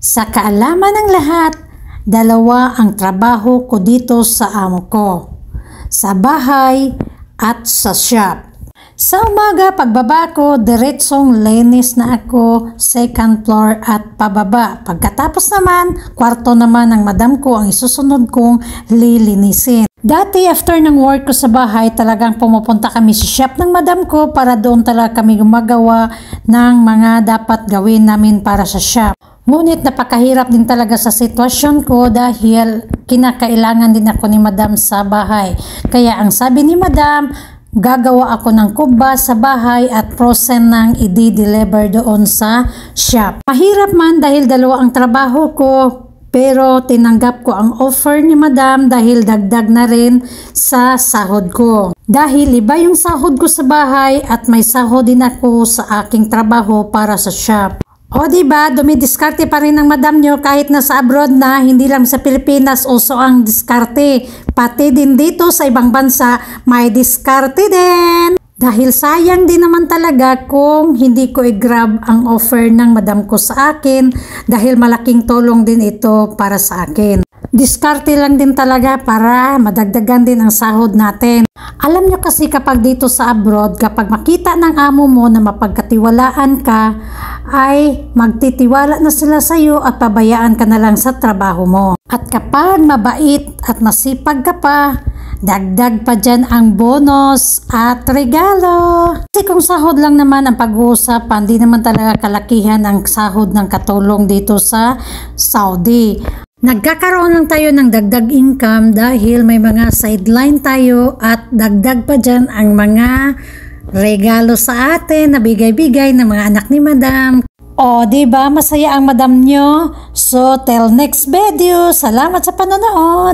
Sa kaalaman ng lahat, dalawa ang trabaho ko dito sa amo ko, sa bahay at sa shop. Sa umaga, pagbaba ko, diretsong linis na ako, second floor at pababa. Pagkatapos naman, kwarto naman ng madam ko ang isusunod kong lilinisin. Dati after ng work ko sa bahay, talagang pumupunta kami sa shop ng madam ko para doon talaga kami gumagawa ng mga dapat gawin namin para sa shop. Ngunit napakahirap din talaga sa sitwasyon ko dahil kinakailangan din ako ni madam sa bahay. Kaya ang sabi ni madam, gagawa ako ng kuba sa bahay at frozen nang i-deliver doon sa shop. Mahirap man dahil dalawa ang trabaho ko, pero tinanggap ko ang offer ni madam dahil dagdag na rin sa sahod ko. Dahil iba yung sahod ko sa bahay at may sahod din ako sa aking trabaho para sa shop. O diba, dumidiskarte pa rin ng madam nyo kahit nasa abroad na, hindi lang sa Pilipinas uso ang diskarte. Pati din dito sa ibang bansa, may diskarte din. Dahil sayang din naman talaga kung hindi ko i-grab ang offer ng madam ko sa akin dahil malaking tulong din ito para sa akin. Diskarte lang din talaga para madagdagan din ang sahod natin. Alam nyo kasi kapag dito sa abroad, kapag makita ng amo mo na mapagkatiwalaan ka, ay magtitiwala na sila sa iyo at pabayaan ka na lang sa trabaho mo. At kapag mabait at masipag ka pa, dagdag pa dyan ang bonus at regalo. Kasi kung sahod lang naman ang pag-uusapan, di naman talaga kalakihan ang sahod ng katulong dito sa Saudi. Nagkakaroon lang tayo ng dagdag income dahil may mga sideline tayo at dagdag pa dyan ang mga regalo sa atin na bigay-bigay ng mga anak ni madam. O, diba masaya ang madam nyo? So, till next video. Salamat sa panonood.